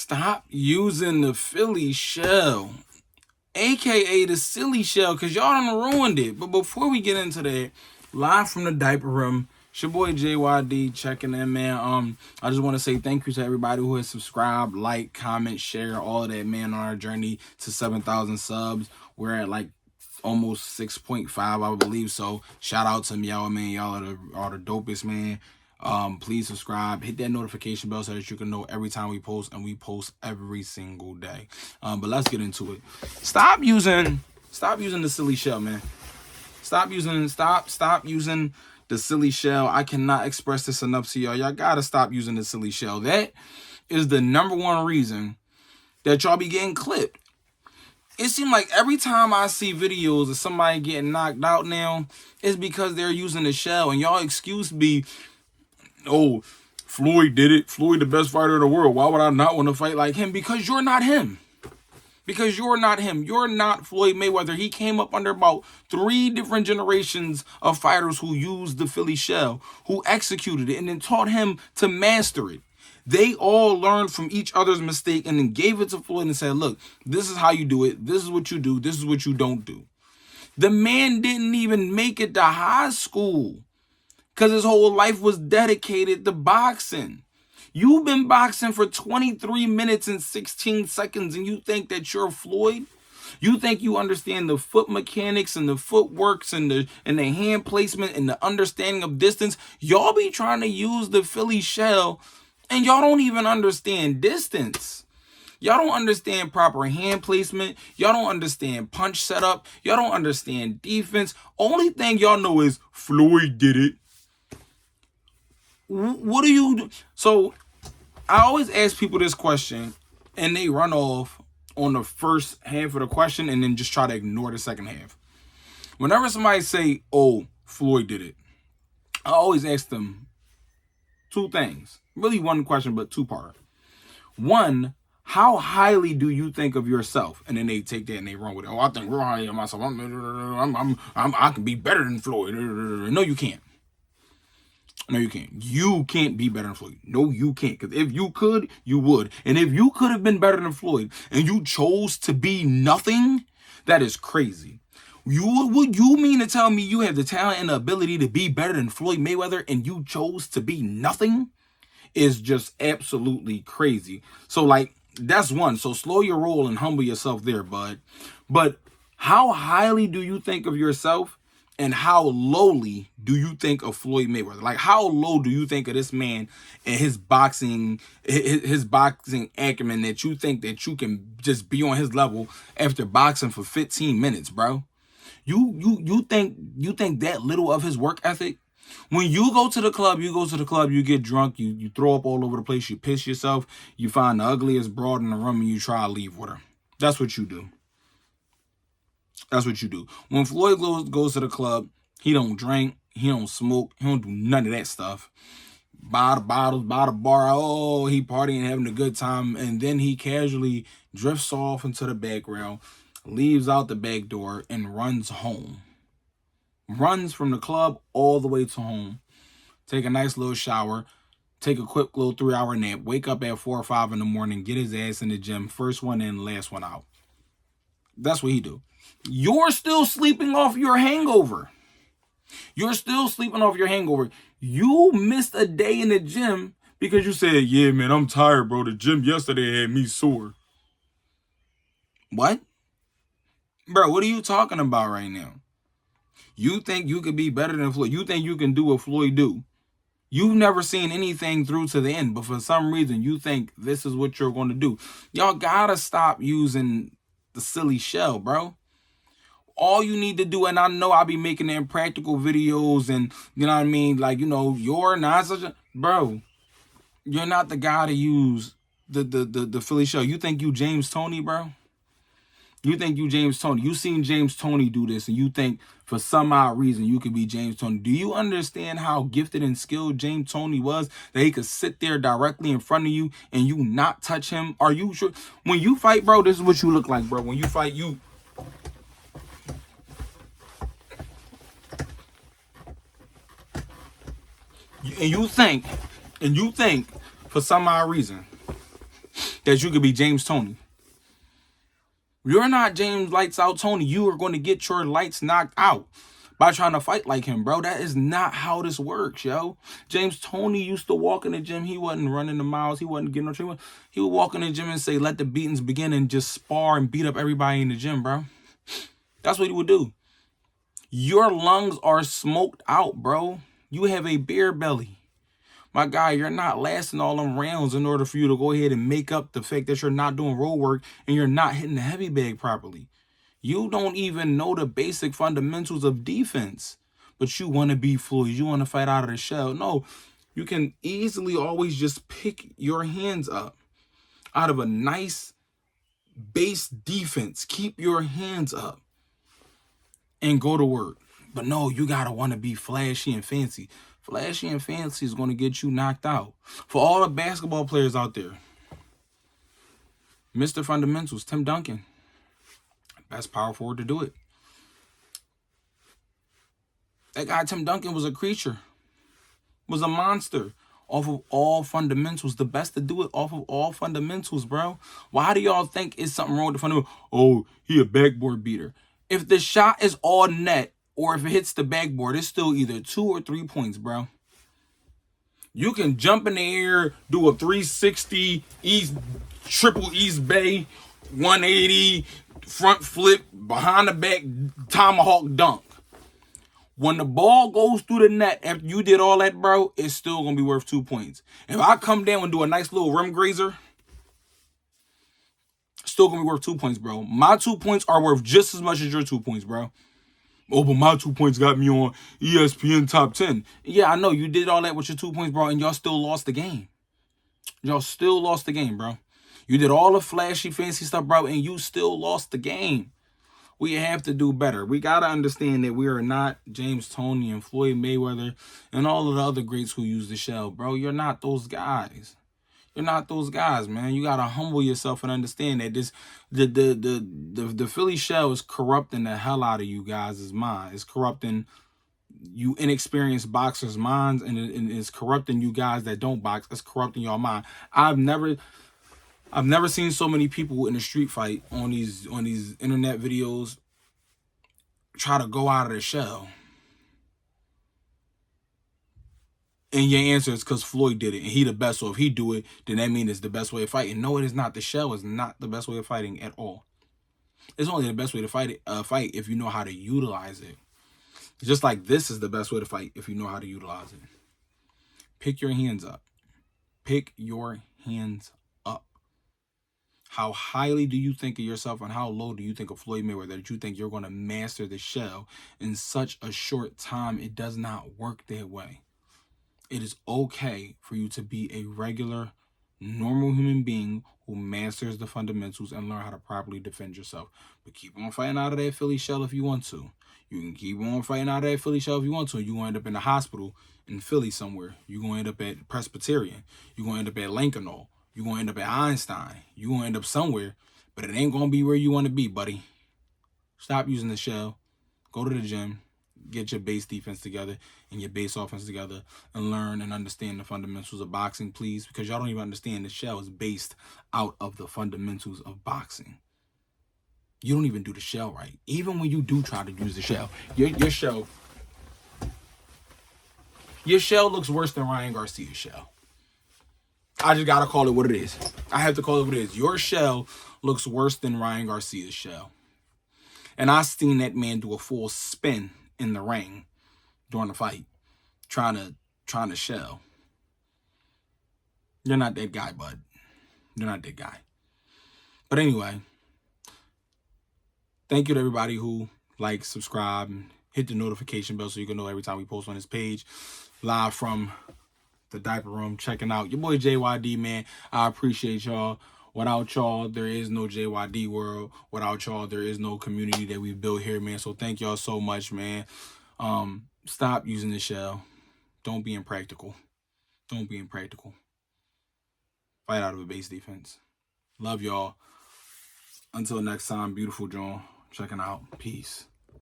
Stop using the Philly shell, aka the silly shell, because y'all done ruined it. But before we get into that, live from the diaper room, it's your boy JYD checking in, man. I just want to say thank you to everybody who has subscribed, like, comment, share, all of that, man, on our journey to 7,000 subs. We're at like almost 6.5, I believe. So shout out to y'all, man. Y'all are the dopest, man. Please subscribe, hit that notification bell so that you can know every time we post, and we post every single day. But let's get into it. Stop using the silly shell, man. Stop using the silly shell. I cannot express this enough to y'all. Y'all gotta stop using the silly shell. That is the number one reason that y'all be getting clipped. It seems like every time I see videos of somebody getting knocked out now, it's because they're using the shell. And y'all excuse me, oh, Floyd did it. Floyd, the best fighter in the world. Why would I not want to fight like him? Because you're not him. Because you're not him. You're not Floyd Mayweather. He came up under about 3 different generations of fighters who used the Philly shell, who executed it, and then taught him to master it. They all learned from each other's mistake and then gave it to Floyd and said, look, this is how you do it. This is what you do. This is what you don't do. The man didn't even make it to high school because his whole life was dedicated to boxing. You've been boxing for 23 minutes and 16 seconds and you think that you're Floyd? You think you understand the foot mechanics and the footworks and the hand placement and the understanding of distance? Y'all be trying to use the Philly shell and y'all don't even understand distance. Y'all don't understand proper hand placement. Y'all don't understand punch setup. Y'all don't understand defense. Only thing y'all know is Floyd did it. What do you do? So I always ask people this question and they run off on the first half of the question and then just try to ignore the second half. Whenever somebody say, oh, Floyd did it, I always ask them 2 things. Really 1 question, but 2-part. 1, how highly do you think of yourself? And then they take that and they run with it. Oh, I think real highly of myself. I can be better than Floyd. No, you can't. No, you can't. You can't be better than Floyd. No, you can't. Because if you could, you would. And if you could have been better than Floyd and you chose to be nothing, that is crazy. You mean to tell me you have the talent and the ability to be better than Floyd Mayweather and you chose to be nothing? Is just absolutely crazy. So, like, that's 1. So slow your roll and humble yourself there, bud. But how highly do you think of yourself? And how lowly do you think of Floyd Mayweather? Like, how low do you think of this man and his boxing acumen that you think that you can just be on his level after boxing for 15 minutes, bro? You think that little of his work ethic? When you go to the club, you get drunk, you throw up all over the place, you piss yourself, you find the ugliest broad in the room and you try to leave with her. That's what you do. That's what you do. When Floyd goes to the club, he don't drink, he don't smoke, he don't do none of that stuff. Buy the bottles, buy the bar, oh, he partying, having a good time, and then he casually drifts off into the background, leaves out the back door, and runs home. Runs from the club all the way to home. Take a nice little shower, take a quick little 3-hour nap, wake up at 4 or 5 in the morning, get his ass in the gym, first one in, last one out. That's what he do. You're still sleeping off your hangover. You're still sleeping off your hangover. You missed a day in the gym because you said, yeah, man, I'm tired, bro. The gym yesterday had me sore. What? Bro, what are you talking about right now? You think you could be better than Floyd. You think you can do what Floyd do. You've never seen anything through to the end, but for some reason you think this is what you're going to do. Y'all gotta stop using the silly shell, bro. All you need to do, and I know I'll be making the impractical videos and, you know what I mean? Like, you know, you're not such a... Bro, you're not the guy to use the Philly shell. You think you James Toney, bro? You think you James Toney. You seen James Toney do this, and you think for some odd reason you could be James Toney. Do you understand how gifted and skilled James Toney was? That he could sit there directly in front of you and you not touch him? Are you sure? When you fight, bro, this is what you look like, bro. When you fight, you... And you think, for some odd reason, that you could be James Toney. You're not James Lights Out Toney. You are going to get your lights knocked out by trying to fight like him, bro. That is not how this works, yo. James Toney used to walk in the gym. He wasn't running the miles. He wasn't getting no treatment. He would walk in the gym and say, let the beatings begin, and just spar and beat up everybody in the gym, bro. That's what he would do. Your lungs are smoked out, bro. You have a beer belly. My guy, you're not lasting all them rounds in order for you to go ahead and make up the fact that you're not doing road work and you're not hitting the heavy bag properly. You don't even know the basic fundamentals of defense, but you want to be Floyd. You want to fight out of the shell. No, you can easily always just pick your hands up out of a nice base defense. Keep your hands up and go to work. But no, you got to want to be flashy and fancy. Flashy and fancy is going to get you knocked out. For all the basketball players out there, Mr. Fundamentals, Tim Duncan, best power forward to do it. That guy, Tim Duncan, was a creature, was a monster off of all fundamentals. The best to do it off of all fundamentals, bro. Why do y'all think it's something wrong with the fundamental? Oh, he a backboard beater. If the shot is all net, or if it hits the backboard, it's still either 2 or 3 points, bro. You can jump in the air, do a 360 triple East Bay, 180, front flip, behind the back, tomahawk dunk. When the ball goes through the net, after you did all that, bro, it's still going to be worth 2 points. If I come down and do a nice little rim grazer, still going to be worth 2 points, bro. My 2 points are worth just as much as your 2 points, bro. Oh, but my 2 points got me on ESPN top 10. Yeah, I know. You did all that with your 2 points, bro, and y'all still lost the game. Y'all still lost the game, bro. You did all the flashy, fancy stuff, bro, and you still lost the game. We have to do better. We got to understand that we are not James Toney and Floyd Mayweather and all of the other greats who use the shell, bro. You're not those guys. You're not those guys, man. You gotta humble yourself and understand that the Philly shell is corrupting the hell out of you guys' mind. It's corrupting you inexperienced boxers' minds, and it's corrupting you guys that don't box. It's corrupting your mind. I've never seen so many people in a street fight on these internet videos try to go out of the shell. And your answer is because Floyd did it and he the best. So if he do it, then that means it's the best way of fighting. No, it is not. The shell is not the best way of fighting at all. It's only the best way to fight if you know how to utilize it. Just like this is the best way to fight if you know how to utilize it. Pick your hands up. Pick your hands up. How highly do you think of yourself and how low do you think of Floyd Mayweather that you think you're going to master the shell in such a short time? It does not work that way. It is okay for you to be a regular, normal human being who masters the fundamentals and learn how to properly defend yourself. But keep on fighting out of that Philly shell if you want to. You can keep on fighting out of that Philly shell if you want to. You're going to end up in the hospital in Philly somewhere. You're going to end up at Presbyterian. You're going to end up at Lincoln. You're going to end up at Einstein. You're going to end up somewhere, but it ain't going to be where you want to be, buddy. Stop using the shell. Go to the gym. Get your base defense together and your base offense together and learn and understand the fundamentals of boxing, please, because y'all don't even understand the shell is based out of the fundamentals of boxing. You don't even do the shell right. Even when you do try to use the shell, your shell looks worse than Ryan Garcia's shell. I just gotta call it what it is. I have to call it what it is. Your shell looks worse than Ryan Garcia's shell. And I seen that man do a full spin in the ring during the fight, trying to shell. You're not that guy, bud. You're not that guy. But anyway, thank you to everybody who likes, subscribe, and hit the notification bell so you can know every time we post on this page. Live from the diaper room, checking out your boy JYD, man. I appreciate y'all. Without y'all, there is no JYD world. Without y'all, there is no community that we've built here, man. So thank y'all so much, man. Stop using the shell. Don't be impractical. Don't be impractical. Fight out of a base defense. Love y'all. Until next time, beautiful John. Checking out. Peace.